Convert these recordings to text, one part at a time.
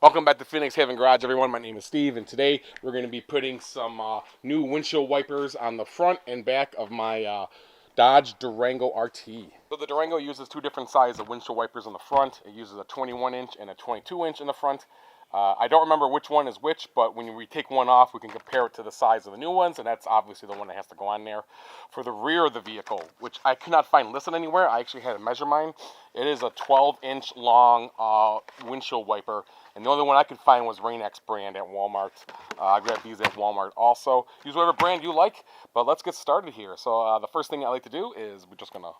Welcome back to Phoenix Haven Garage, everyone. My name is Steve, and today we're going to be putting some new windshield wipers on the front and back of my Dodge Durango RT. So the Durango uses two different sizes of windshield wipers in the front. It uses a 21-inch and a 22-inch in the front. I don't remember which one is which, but when we take one off, we can compare it to the size of the new ones, and that's obviously the one that has to go on there. For the rear of the vehicle, which I could not find listed anywhere, I actually had to measure mine. It is a 12-inch long windshield wiper, and the only one I could find was Rain-X brand at Walmart. I grabbed these at Walmart also. Use whatever brand you like, but let's get started here. So the first thing I like to do is we're just going to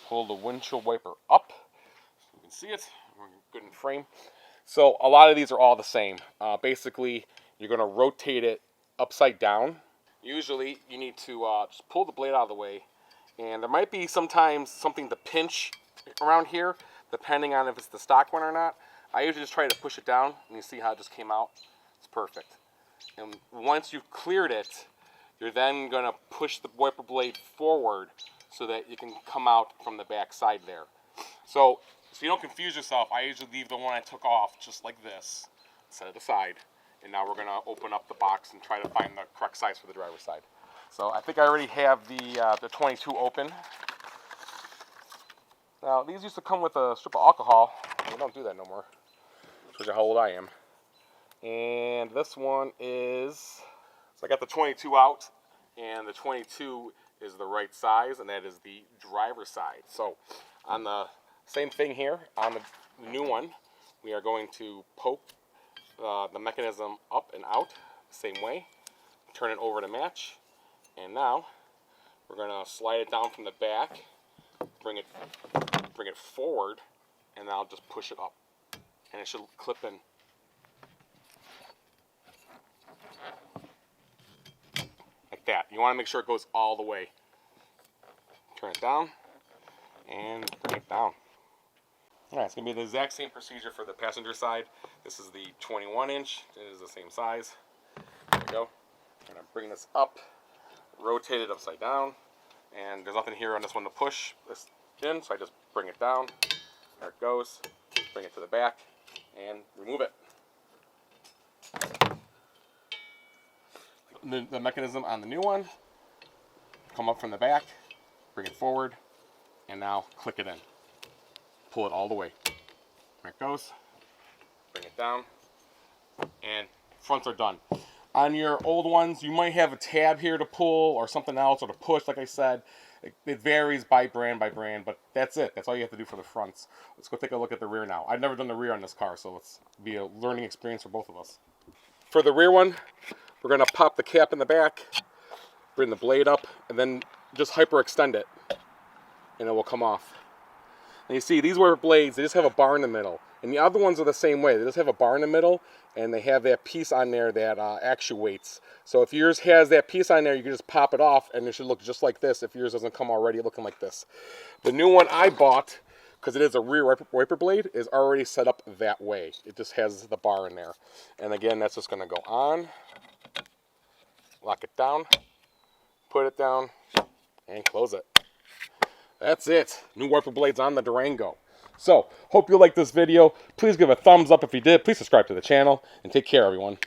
pull the windshield wiper up so you can see it. We're good in frame. So a lot of these are all the same. Basically, you're going to rotate it upside down. Usually, you need to just pull the blade out of the way. And there might be sometimes something to pinch around here, depending on if it's the stock one or not. I usually just try to push it down, and you see how it just came out? It's perfect. And once you've cleared it, you're then going to push the wiper blade forward so that you can come out from the back side there. So you don't confuse yourself, I usually leave the one I took off just like this, set it aside, and now we're going to open up the box and try to find the correct size for the driver's side. So I think I already have the 22 open. Now these used to come with a strip of alcohol. We don't do that no more. Shows you how old I am. And this one is, so I got the 22 out, and the 22 is the right size, and that is the driver's side. So on the same thing here, on the new one, we are going to poke the mechanism up and out the same way, turn it over to match, and now we're going to slide it down from the back, bring it forward, and then I'll just push it up, and it should clip in. Like that. You want to make sure it goes all the way. Turn it down, and bring it down. Alright, it's going to be the exact same procedure for the passenger side. This is the 21-inch. It is the same size. There we go. I'm going to bring this up, rotate it upside down, and there's nothing here on this one to push this in, so I just bring it down. There it goes. Bring it to the back, and remove it. The mechanism on the new one, come up from the back, bring it forward, and now click it in. Pull it all the way. There it goes. Bring it down. And fronts are done. On your old ones, you might have a tab here to pull or something else or to push, like I said. It varies by brand, but that's it. That's all you have to do for the fronts. Let's go take a look at the rear now. I've never done the rear on this car, so it's be a learning experience for both of us. For the rear one, we're going to pop the cap in the back, bring the blade up, and then just hyperextend it, and it will come off. And you see, these wiper blades, they just have a bar in the middle. And the other ones are the same way. They just have a bar in the middle, and they have that piece on there that actuates. So if yours has that piece on there, you can just pop it off, and it should look just like this if yours doesn't come already looking like this. The new one I bought, because it is a rear wiper blade, is already set up that way. It just has the bar in there. And again, that's just going to go on, lock it down, put it down, and close it. That's it. New wiper blades on the Durango. So, hope you liked this video. Please give a thumbs up if you did. Please subscribe to the channel. And take care, everyone.